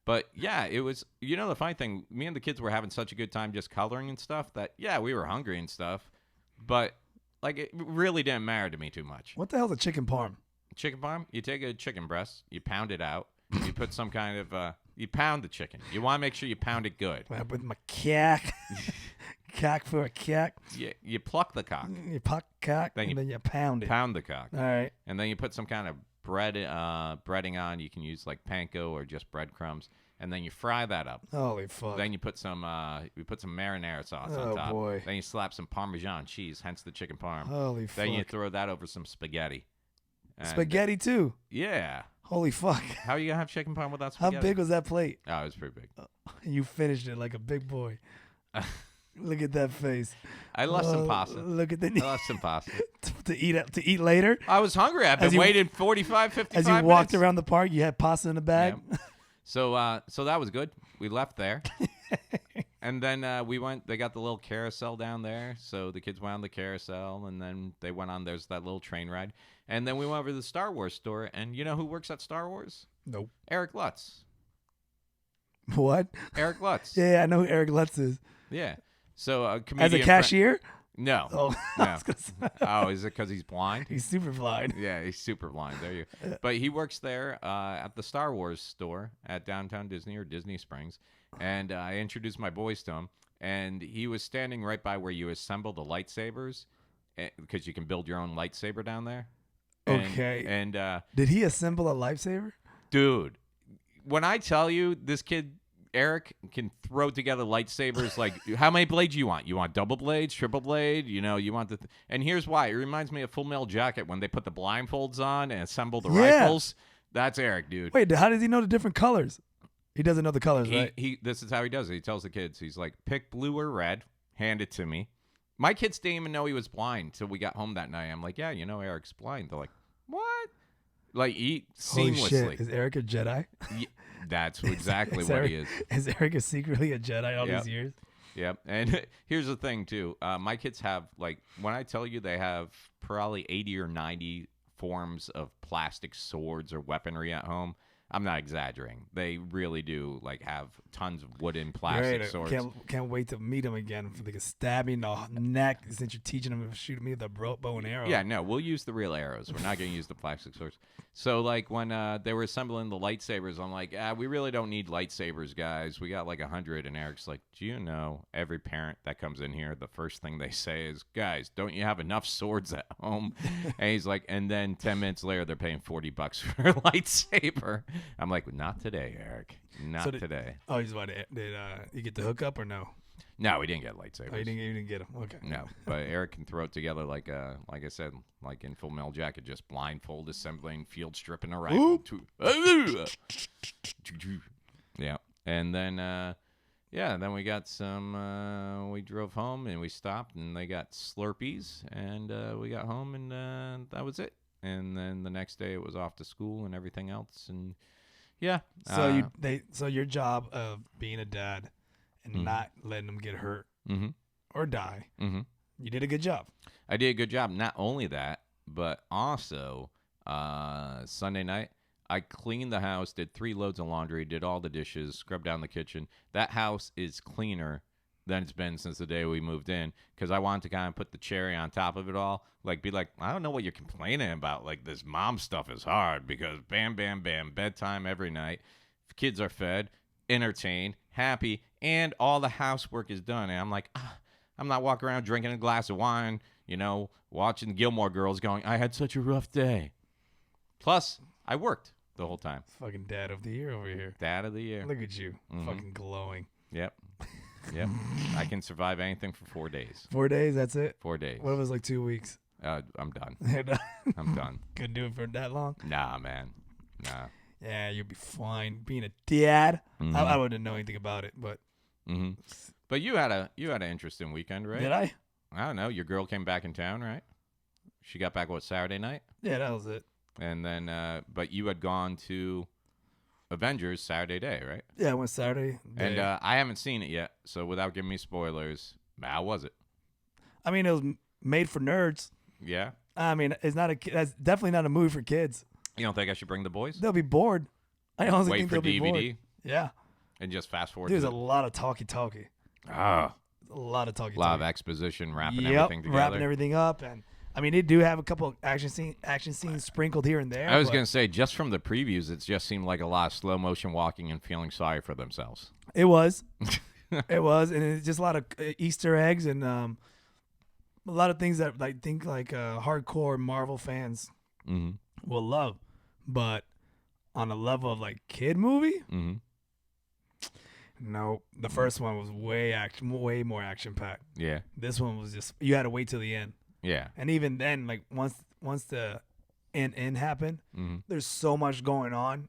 But yeah, it was, the funny thing, me and the kids were having such a good time just coloring and stuff that, yeah, we were hungry and stuff, but like it really didn't matter to me too much. What the hell's a chicken parm? Chicken parm, you take a chicken breast, you pound it out, you put some kind of, you pound the chicken. You want to make sure you pound it good. With my cack. Cock for a cock. You pluck the cock. You pluck cock, then you pound it. Pound the cock. All right. And then you put some kind of breading on. You can use like panko or just breadcrumbs, and then you fry that up. Holy fuck! Then you put some marinara sauce on top. Boy. Then you slap some Parmesan cheese, hence the chicken parm. Holy fuck! Then you throw that over some spaghetti. And spaghetti too. Yeah. Holy fuck! How are you gonna have chicken parm without spaghetti? How big was that plate? Oh, it was pretty big. You finished it like a big boy. Look at that face. I left some pasta. Look at the I left some pasta. to eat later. I was hungry. I've been waiting 45, 55 minutes. As you walked around the park, you had pasta in the bag. Yeah. So that was good. We left there. And then we went. They got the little carousel down there. So the kids went on the carousel, and then they went on. There's that little train ride. And then we went over to the Star Wars store. And you know who works at Star Wars? Nope. Eric Lutz. What? Eric Lutz. Yeah, I know who Eric Lutz is. Yeah. So a As comedian. a cashier? No. Oh, no. Oh, is it because he's blind? He's super blind. Yeah, he's super blind. There you go. But he works there at the Star Wars store at downtown Disney or Disney Springs. And I introduced my boys to him. And he was standing right by where you assemble the lightsabers because you can build your own lightsaber down there. Okay. And did he assemble a lightsaber? Dude, when I tell you this kid, Eric, can throw together lightsabers like, how many blades you want? You want double blades, triple blade? You want the... And here's why. It reminds me of Full Metal Jacket when they put the blindfolds on and assemble the rifles. That's Eric, dude. Wait, how does he know the different colors? He doesn't know the colors, right? This is how he does it. He tells the kids, he's like, pick blue or red, hand it to me. My kids didn't even know he was blind till we got home that night. I'm like, yeah, Eric's blind. They're like, what? Like, eat seamlessly. Holy shit. Is Eric a Jedi? Yeah, that's exactly what he is. Is Eric secretly a Jedi all these years? Yep. And here's the thing, too. My kids have, like, when I tell you they have probably 80 or 90 forms of plastic swords or weaponry at home, I'm not exaggerating. They really do, like, have tons of wooden plastic swords. Can't wait to meet them again. They can stab me in the neck since you're teaching them to shoot me with a bow and arrow. Yeah, no, we'll use the real arrows. We're not going to use the plastic swords. So, like, when they were assembling the lightsabers, I'm like, we really don't need lightsabers, guys. We got, like, 100. And Eric's like, do you know every parent that comes in here, the first thing they say is, guys, don't you have enough swords at home? And he's like, and then 10 minutes later, they're paying $40 for a lightsaber. I'm like, not today, Eric. Not today. Oh, he's about to, did you get the hookup or no? No, we didn't get lightsabers. Oh, you didn't get them. Okay. No, but Eric can throw it together like I said, like in Full Metal Jacket, just blindfold assembling, field stripping a rifle. Yeah, and then then we got some. We drove home and we stopped and they got Slurpees and we got home and that was it. And then the next day it was off to school and everything else and yeah. So your job of being a dad and not letting them get hurt or die, you did a good job. I did a good job. Not only that, but also Sunday night. I cleaned the house, did 3 loads of laundry, did all the dishes, scrubbed down the kitchen. That house is cleaner than it's been since the day we moved in, because I wanted to kind of put the cherry on top of it all. Like, be like, I don't know what you're complaining about. Like, this mom stuff is hard because bam, bam, bam, bedtime every night. Kids are fed, entertained, happy, and all the housework is done. And I'm like, I'm not walking around drinking a glass of wine, watching Gilmore Girls going, I had such a rough day. Plus, I worked the whole time. Fucking dad of the year over here. Dad of the year. Look at you. Fucking glowing. Yep. I can survive anything for 4 days. 4 days, that's it? 4 days. What if it was like 2 weeks? I'm done. I'm done. Couldn't do it for that long? Nah, man. Nah. Yeah, you'll be fine. Being a dad, I wouldn't know anything about it, but. But you had an interesting weekend, right? Did I? I don't know. Your girl came back in town, right? She got back, Saturday night? Yeah, that was it. And then, but you had gone to Avengers Saturday day, right? Yeah, I went Saturday day. And I haven't seen it yet, so without giving me spoilers, how was it? I mean, it was made for nerds. Yeah? I mean, that's definitely not a movie for kids. You don't think I should bring the boys? They'll be bored. I honestly think they'll be bored. DVD? Yeah. And just fast forward. There's a lot of talkie. Ah. A lot of talkie. A lot of exposition, wrapping everything together. Wrapping everything up. And I mean, they do have a couple of action scenes sprinkled here and there. I was going to say, just from the previews, it just seemed like a lot of slow motion walking and feeling sorry for themselves. It was. It was. And it's just a lot of Easter eggs and a lot of things that I think hardcore Marvel fans will love. But on a level of like kid movie, no. The first one was way more action packed. Yeah. This one was just, you had to wait till the end. Yeah. And even then, like once the end happened, there's so much going on.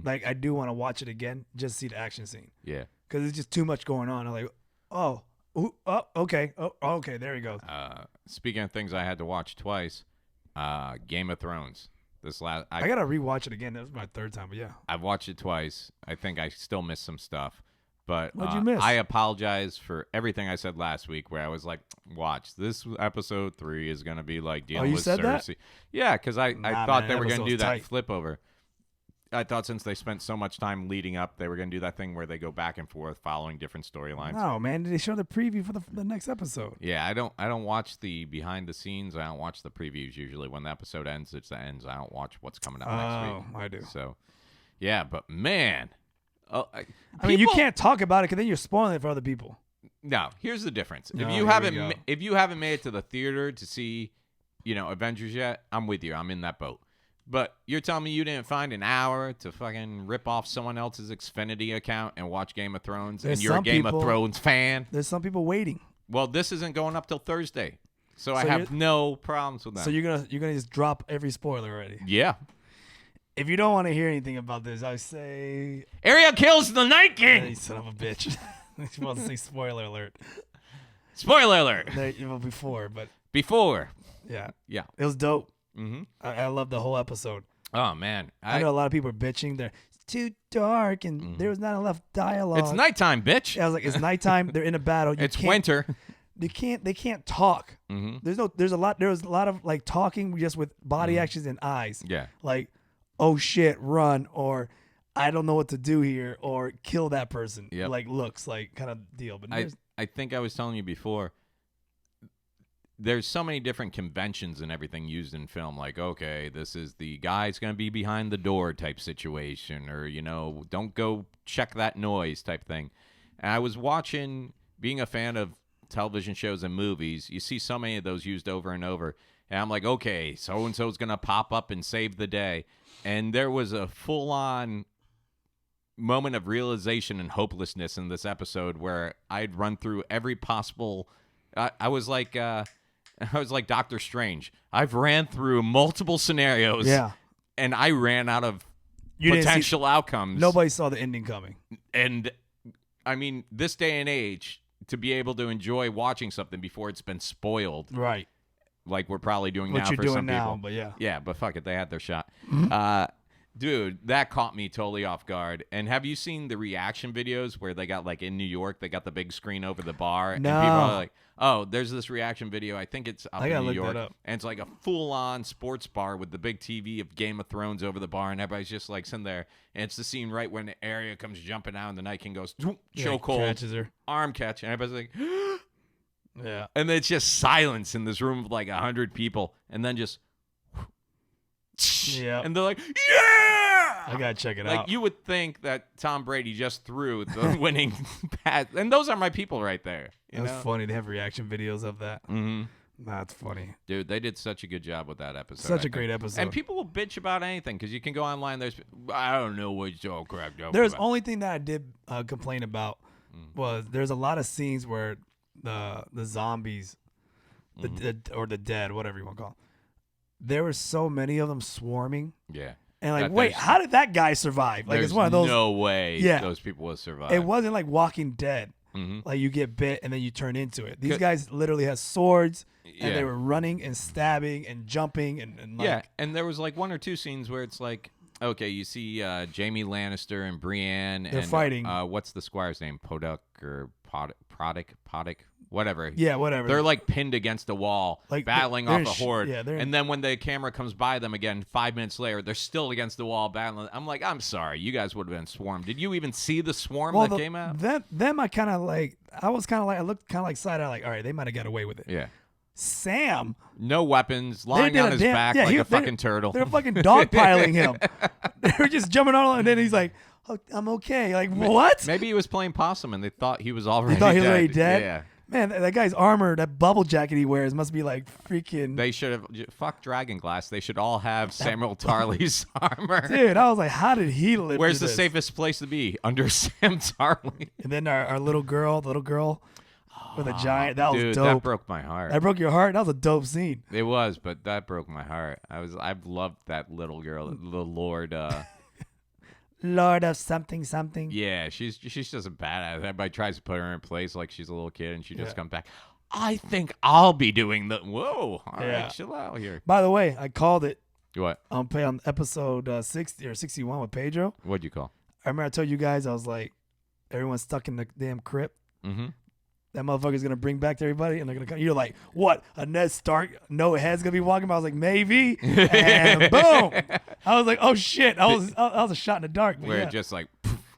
Like I do want to watch it again, just to see the action scene. Yeah. Because it's just too much going on. I'm like, okay, okay, there he goes. Speaking of things I had to watch twice, Game of Thrones. I gotta rewatch it again. That was my third time, but yeah. I've watched it twice. I think I still missed some stuff. But what'd you miss? I apologize for everything I said last week where I was like, watch, this episode 3 is going to be like dealing with said Cersei. That? Yeah, because I thought they were going to do that tight. flip over. I thought since they spent so much time leading up, they were going to do that thing where they go back and forth following different storylines. No, man. Did they show the preview for the next episode? Yeah, I don't watch the behind the scenes. I don't watch the previews usually. When the episode ends, it ends. I don't watch what's coming out next week. Oh, I do. So, yeah, but man. I mean, you can't talk about it because then you're spoiling it for other people. No, here's the difference. No, If you haven't made it to the theater to see, Avengers yet, I'm with you. I'm in that boat. But you're telling me you didn't find an hour to fucking rip off someone else's Xfinity account and watch Game of Thrones, and you're a Game of Thrones fan? There's some people waiting. Well, this isn't going up till Thursday, so I have no problems with that. So you're gonna just drop every spoiler already? Yeah. If you don't want to hear anything about this, I say Arya kills the Night King. Hey, son of a bitch! You're supposed to say spoiler alert. Spoiler alert. Before. Yeah. It was dope. Mm-hmm. I love the whole episode. Oh man, I know a lot of people are bitching. It's too dark and there was not enough dialogue. It's nighttime, bitch. Yeah, I was like, it's nighttime. They're in a battle. It's winter. They can't talk. Mm-hmm. There was a lot of like talking just with body actions and eyes. Yeah. Like, oh shit, run, or I don't know what to do here, or kill that person. Yep. Like looks like kind of deal. But I think I was telling you before. There's so many different conventions and everything used in film. Like, okay, this is the guy's going to be behind the door type situation, or, don't go check that noise type thing. And I was watching, being a fan of television shows and movies, you see so many of those used over and over. And I'm like, okay, so-and-so's going to pop up and save the day. And there was a full-on moment of realization and hopelessness in this episode where I'd run through every possible... I was like Doctor Strange. I've ran through multiple scenarios, and I ran out of potential outcomes. Nobody saw the ending coming. And, I mean, this day and age, to be able to enjoy watching something before it's been spoiled. Right. Like we're probably doing what now you're for doing some now, people. But yeah. Yeah, but fuck it. They had their shot. Dude, that caught me totally off guard. And have you seen the reaction videos where they got, like, in New York, they got the big screen over the bar? No. And people are like, oh, there's this reaction video. I think it's up in New York. That up. And it's like a full-on sports bar with the big TV of Game of Thrones over the bar. And everybody's just, like, sitting there. And it's the scene right when the Arya comes jumping out and the Night King goes, chokehold, catches her. arm catch. And everybody's like, yeah. And then it's just silence in this room of, like, 100 people. And then just, yeah. And they're like, yeah! I got to check it Like, out. you would think that Tom Brady just threw the winning pass. And those are my people right there. That's funny. They have reaction videos of that. Mm-hmm. That's funny. Dude, they did such a good job with that episode. Such a great episode. And people will bitch about anything because you can go online. There's, I don't know what you're all cracked up There's about. only thing that I did complain about was there's a lot of scenes where the zombies, or the dead, whatever you want to call them, there were so many of them swarming. Yeah. And like, That wait, there's- how did that guy survive? Like, There's it's one of those. no way Yeah. those people will survive. It wasn't like Walking Dead. Mhm. Like you get bit and then you turn into it. These Good. guys literally had swords and Yeah. they were running and stabbing and jumping and like, Yeah, and there was like one or two scenes where it's like, okay, you see Jamie Lannister and Brienne. They're and, fighting. What's the squire's name? Poduk or Poddick? Whatever. Yeah, whatever. They're like pinned against a wall, Like, battling they're off in a horde. yeah, they're in- and then when the camera comes by them again, 5 minutes later, they're still against the wall battling. I'm like, I'm sorry, you guys would have been swarmed. Did you even see the swarm that came out? Them I kind of like. I was kind of like, I looked kind of like side eye, like, all right, they might have got away with it. Yeah. Sam, No weapons, they lying did on a his damn- back yeah, like he- a they're- fucking turtle. they're fucking dogpiling him. They were just jumping on, and then he's like, oh, I'm okay. Like, what? Maybe he was playing possum and they thought he was already They thought he was dead. already dead? Yeah. Man, that guy's armor, that bubble jacket he wears must be like freaking. They should have fuck Dragonglass. They should all have Samuel Tarley's armor. Dude, I was like, how did he live Where's through the this? safest place to be? Under Sam Tarley. And then our little girl, with a giant, that was Dude, dope. that broke my heart. That broke your heart? That was a dope scene. It was, but that broke my heart. I've loved that little girl, the Lord. Lord of something. Yeah, she's just a badass. Everybody tries to put her in place like she's a little kid, and she just comes back. I think I'll be doing the. Whoa, all right, chill out here. By the way, I called it What? on episode 60 or 61 with Pedro. What'd you call? I remember I told you guys, I was like, everyone's stuck in the damn crypt. Mm-hmm. That motherfucker's gonna bring back everybody, and they're gonna come. You're like, what? A Ned Stark, no head's gonna be walking by. I was like, maybe, and boom! I was like, oh shit! I was a shot in the dark. But Where yeah. it just like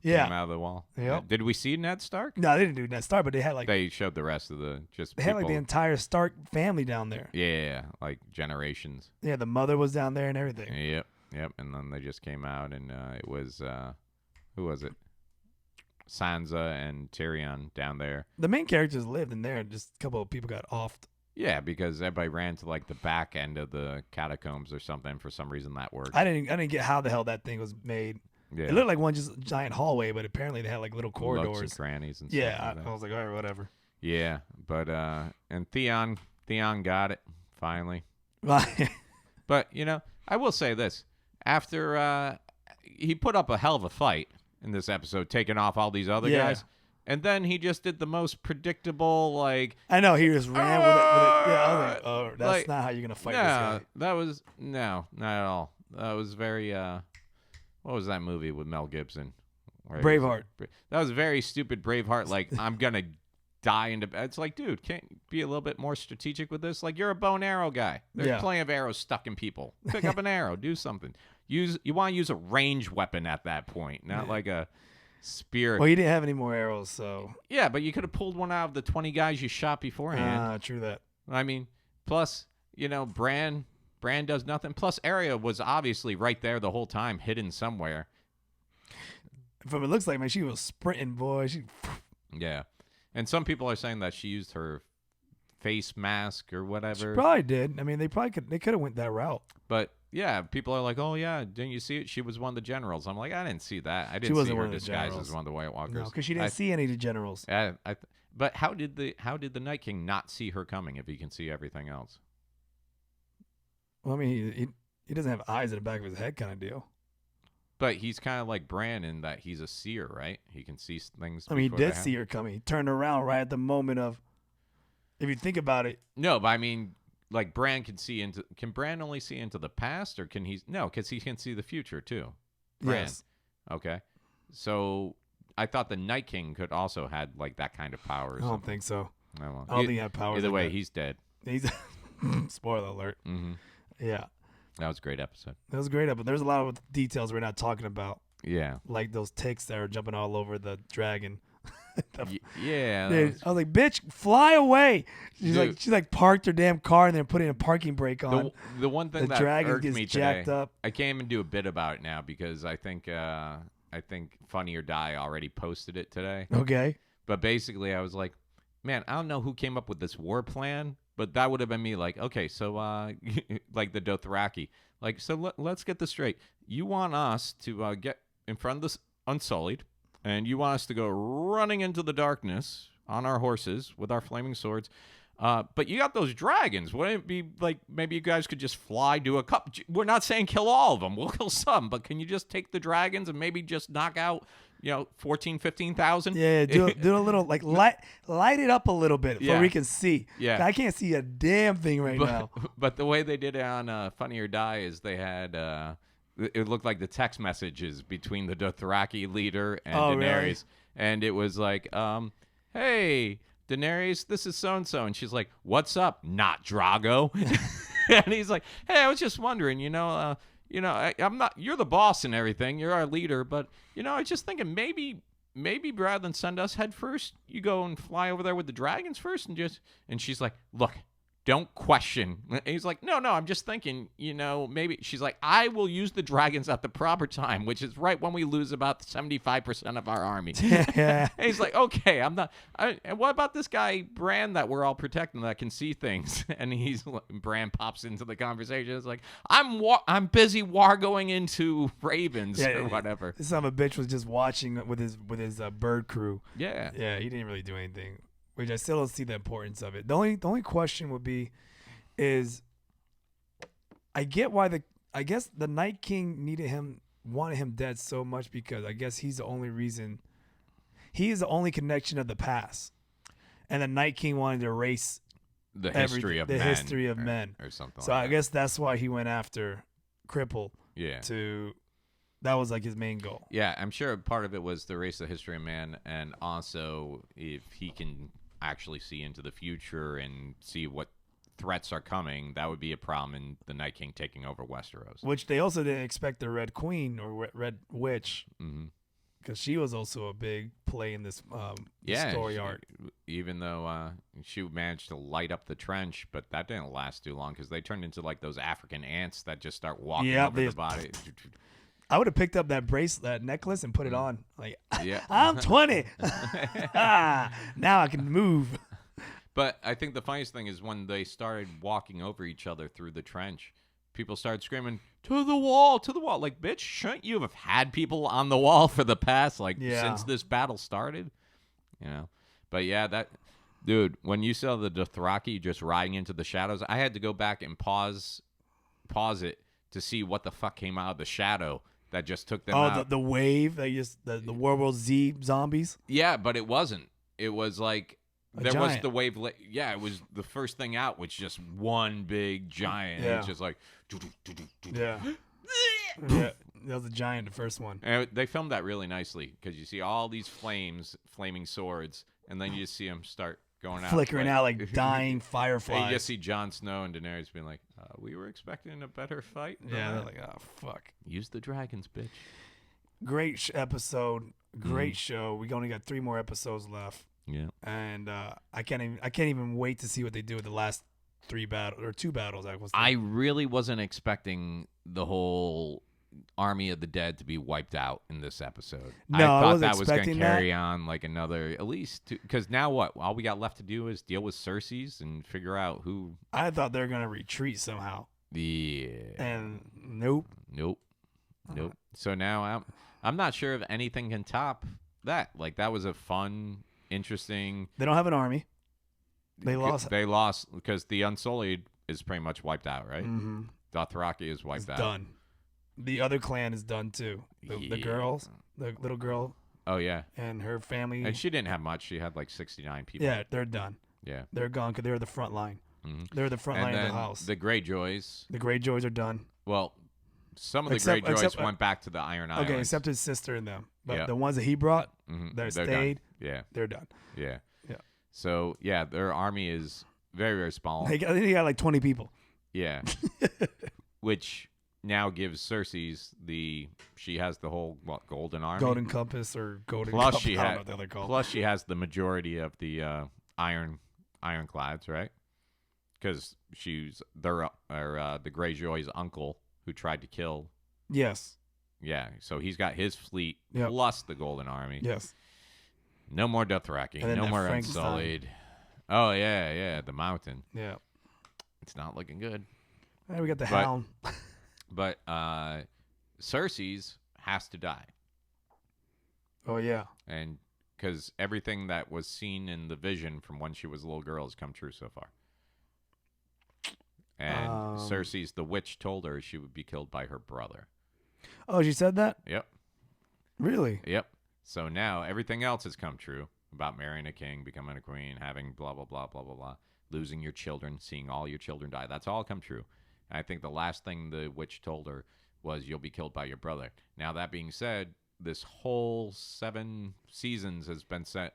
Yeah. came out of the wall. Yep. Did we see Ned Stark? No, they didn't do Ned Stark, but they had like They showed the rest of the they had like the people. entire Stark family down there. Yeah, like generations. Yeah, the mother was down there and everything. Yep. And then they just came out, and it was who was it? Sansa and Tyrion down there. The main characters lived in there. Just a couple of people got offed. Yeah, because everybody ran to like the back end of the catacombs or something. For some reason, that worked. I didn't get how the hell that thing was made. Yeah. It looked like one just giant hallway, but apparently they had like little Nooks corridors. and crannies and Yeah, stuff like that. I was like, all right, whatever. Yeah, but and Theon got it finally. But you know, I will say this: after he put up a hell of a fight in this episode, taking off all these other Yeah. guys, and then he just did the most predictable, like, I know he just ran with it. Yeah, I was like, oh, that's Like, not how you're gonna fight no, this guy. that was not at all. That was very what was that movie with Mel Gibson? Where he was Braveheart. like, that was very stupid. Braveheart, like I'm gonna die into. It's like, dude, can't you be a little bit more strategic with this? Like, you're a bow and arrow guy. There's Yeah. plenty of arrows stuck in people. Pick up an arrow, do something. You want to use a range weapon at that point, not like a spear. Well, he didn't have any more arrows, so Yeah, but you could have pulled one out of the 20 guys you shot beforehand. true that. I mean, plus, you know, Bran does nothing. Plus, Arya was obviously right there the whole time, hidden somewhere. From it looks like, man, she was sprinting, boy. Yeah. And some people are saying that she used her face mask or She whatever. probably did. I mean, they could have went that route. But yeah, people are like, "Oh yeah, didn't you see it? She was one of the generals." I'm like, I didn't see that. I didn't see wasn't her one of the disguised generals. as one of the White Walkers. No, because she didn't see any of the generals. But how did the Night King not see her coming if he can see everything else? Well, I mean, he doesn't have eyes in the back of his head, kind of deal. But he's kind of like Bran in that he's a seer, right? He can see things. I mean, he before they did see happen. her coming. He turned around right at the moment of. If you think about it, No, but I mean, like Bran can see into. Can Bran only see into the past, or can he? No, because he can see the future too. Bran. Yes. Okay. So I thought the Night King could also had like that kind of power. I don't think so. I don't know. I don't think he had powers. Either like way, that. he's dead. He's spoiler alert. Mm-hmm. Yeah. That was a great episode. That was great, but there's a lot of details we're not talking about. Yeah. Like those ticks that are jumping all over the dragon. Yeah. Dude, I was like, bitch, fly away. Dude. She parked her damn car and then putting a parking brake on. The one thing The that dragon irked gets me jacked today, up. I can't even do a bit about it now because I think Funny or Die already posted it today. Okay. But basically, I was like, man, I don't know who came up with this war plan, but that would have been me. Like, okay, so like the Dothraki, like, so let's get this straight. You want us to get in front of this Unsullied, and you want us to go running into the darkness on our horses with our flaming swords. But you got those dragons. Wouldn't it be like maybe you guys could just fly, do a couple? We're not saying kill all of them. We'll kill some. But can you just take the dragons and maybe just knock out, 14,000, 15,000? Yeah, do a little, like, light it up a little bit so we can see. Yeah. I can't see a damn thing now. But the way they did it on Funny or Die is they had... it looked like the text messages between the Dothraki leader and Daenerys. Really? And it was like, hey... Daenerys, this is so-and-so. And she's like, what's up? Not Drago. And he's like, hey, I was just wondering, I'm not, you're the boss and everything. You're our leader. But, I was just thinking maybe rather than send us head first, you go and fly over there with the dragons first and she's like, look, don't question. And he's like, no, I'm just thinking, maybe. She's like, I will use the dragons at the proper time, which is right when we lose about 75% of our army. And he's like, okay, and what about this guy, Bran, that we're all protecting that can see things? And Bran pops into the conversation. It's like, I'm busy wargoing into ravens or whatever. This son of a bitch was just watching with his bird crew. Yeah. Yeah, he didn't really do anything. Which I still don't see the importance of it. The only question would be, is I get why I guess the Night King wanted him dead so much because I guess he's the only reason, he is the only connection of the past, and the Night King wanted to erase the history of men or something. So I guess that's why he went after Cripple. Yeah. That was like his main goal. Yeah, I'm sure part of it was to erase the history of man, and also if he can actually see into the future and see what threats are coming, that would be a problem in the Night King taking over Westeros. Which they also didn't expect the Red Queen or Red Witch, because she was also a big play in this story arc. Even though she managed to light up the trench, but that didn't last too long because they turned into like those African ants that just start walking over the body. I would have picked up that necklace and put it on. Like, yeah. I'm 20. Now I can move. But I think the funniest thing is when they started walking over each other through the trench, people started screaming, to the wall, to the wall. Like, bitch, shouldn't you have had people on the wall for the past, since this battle started? But yeah, dude, when you saw the Dothraki just riding into the shadows, I had to go back and pause it to see what the fuck came out of the shadow that just took them out. Oh, the wave, the World War Z zombies? Yeah, but it wasn't. It was like, there giant. was the wave. Yeah, it was the first thing out, which just one big giant. Yeah. It's just like, yeah. Yeah, that was a giant, the first one. And they filmed that really nicely because you see all these flaming swords, and then you just see them start going out. Flickering out like dying fireflies. And you just see Jon Snow and Daenerys being like, we were expecting a better fight. Yeah, they're like, oh, fuck. Use the dragons, bitch. Great episode. Great show. We only got 3 more episodes left. Yeah. And I can't even wait to see what they do with the last 2 battles. I really wasn't expecting the whole Army of the Dead to be wiped out in this episode. No, I thought wasn't that was going to expecting carry on like another, at least, because now what? All we got left to do is deal with Cersei's and figure out who. I thought they were going to retreat somehow. Yeah. And nope. So now I'm not sure if anything can top that. Like, that was a fun, interesting. They don't have an army. They lost. They lost because the Unsullied is pretty much wiped out, right? Mm-hmm. Dothraki is wiped out. Done. The other clan is done too. The girls, the little girl. Oh yeah. And her family. And she didn't have much. She had like 69 people. Yeah, they're done. Yeah. They're gone because they're the front line. Mm-hmm. They're the front line of the house. The Greyjoys. The Greyjoys are done. Well, some of the Greyjoys went back to the Iron Islands. Okay, except his sister and them. But the ones that he brought, they're stayed. Done. They're done. Yeah. So, their army is very, very small. I think he got like 20 people. Yeah. Which now gives Cersei's she has the whole, Golden Army? Golden Compass or Golden Compass. I don't know what the other called. Plus, she has the majority of the ironclads, right? Because she's the Greyjoy's uncle who tried to kill. Yes. Yeah, so he's got his fleet plus the Golden Army. Yes. No more Dothraki. No more Unsullied. Oh, yeah, the mountain. Yeah. It's not looking good. Hey, we got the Hound. But Cersei's has to die. Oh, yeah. And because everything that was seen in the vision from when she was a little girl has come true so far. And Cersei's, the witch told her she would be killed by her brother. Oh, she said that? Yep. Really? Yep. So now everything else has come true about marrying a king, becoming a queen, having blah, blah, blah, blah, blah, blah, losing your children, seeing all your children die. That's all come true. And I think the last thing the witch told her was you'll be killed by your brother. Now, that being said, this whole 7 seasons has been set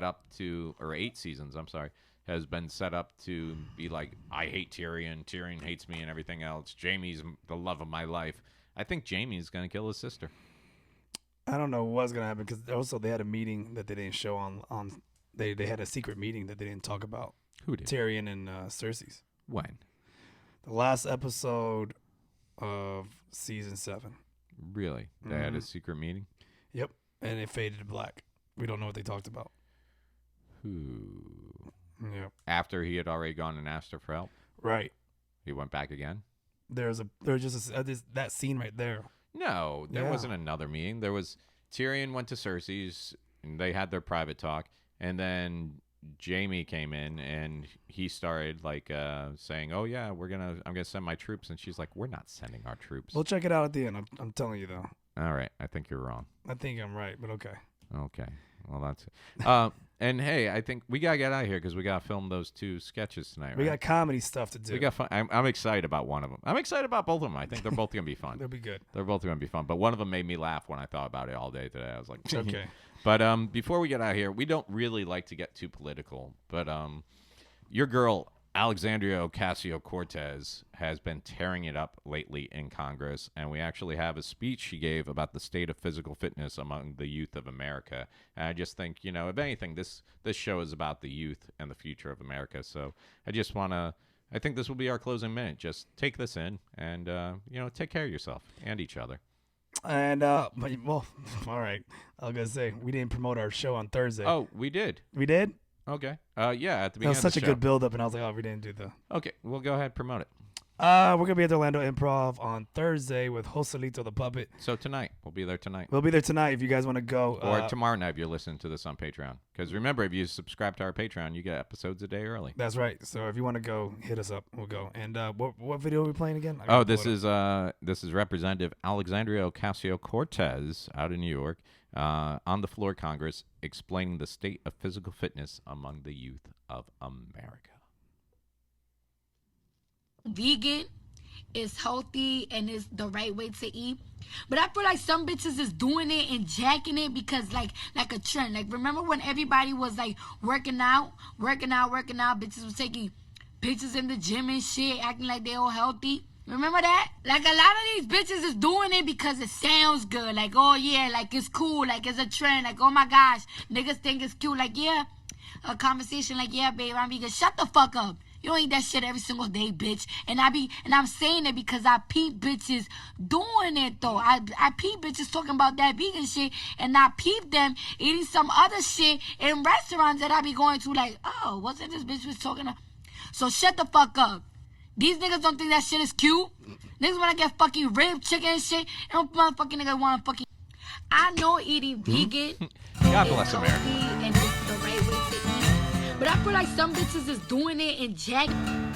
up to, or 8 seasons, I'm sorry, has been set up to be like, I hate Tyrion, Tyrion hates me and everything else. Jaime's the love of my life. I think Jaime's going to kill his sister. I don't know what's going to happen because also they had a meeting that they didn't show on they had a secret meeting that they didn't talk about. Who did? Tyrion and Cersei's. When? The last episode of season 7. Really? They had a secret meeting? Yep. And it faded to black. We don't know what they talked about. Who? Yep. After he had already gone and asked her for help? Right. He went back again? There's just that scene right there. No, there wasn't another meeting. There was Tyrion went to Cersei's, and they had their private talk, and then Jaime came in, and he started saying, "Oh yeah, I'm gonna send my troops," and she's like, "We're not sending our troops." We'll check it out at the end. I'm telling you though. All right, I think you're wrong. I think I'm right, but okay. Okay, well that's it. And hey, I think we gotta get out of here because we gotta film those 2 sketches tonight. We right? got comedy stuff to do. We got fun. I'm excited about one of them. I'm excited about both of them. I think they're both gonna be fun. They'll be good. They're both gonna be fun. But one of them made me laugh when I thought about it all day today. I was like, okay. But before we get out of here, we don't really like to get too political. But your girl Alexandria Ocasio Cortez has been tearing it up lately in Congress, and we actually have a speech she gave about the state of physical fitness among the youth of America. And I just think, if anything, this show is about the youth and the future of America. So I think this will be our closing minute. Just take this in and, take care of yourself and each other. And, all right. I was going to say, we didn't promote our show on Thursday. Oh, we did. We did? Okay. At the beginning that was such a good build-up, and I was like, we didn't do the... Okay, we'll go ahead and promote it. We're going to be at the Orlando Improv on Thursday with Joselito the Puppet. So tonight. We'll be there tonight. We'll be there tonight if you guys want to go. Or tomorrow night if you're listening to this on Patreon. Because remember, if you subscribe to our Patreon, you get episodes a day early. That's right. So if you want to go, hit us up. We'll go. And what video are we playing again? This is Representative Alexandria Ocasio Cortez out in New York on the floor of Congress explaining the state of physical fitness among the youth of America. Vegan is healthy and is the right way to eat, but I feel like some bitches is doing it and jacking it because like a trend. Like, remember when everybody was like working out, bitches was taking pictures in the gym and shit, acting like they all healthy. Remember that? Like, a lot of these bitches is doing it because it sounds good. Like, oh yeah, like it's cool, like it's a trend. Like, oh my gosh, niggas think it's cute. Like, yeah, a conversation like, yeah, babe, I'm vegan. Shut the fuck up. You don't eat that shit every single day, bitch. And I'm saying it because I peep bitches doing it though. I peep bitches talking about that vegan shit, and I peep them eating some other shit in restaurants that I be going to. Like, oh, wasn't this bitch was talking to? So shut the fuck up. These niggas don't think that shit is cute. Niggas wanna get fucking rib chicken and shit. And motherfucking nigga wanna fucking. I know eating vegan. God bless America. And it's the right way to eat. But I feel like some bitches is doing it and jacking.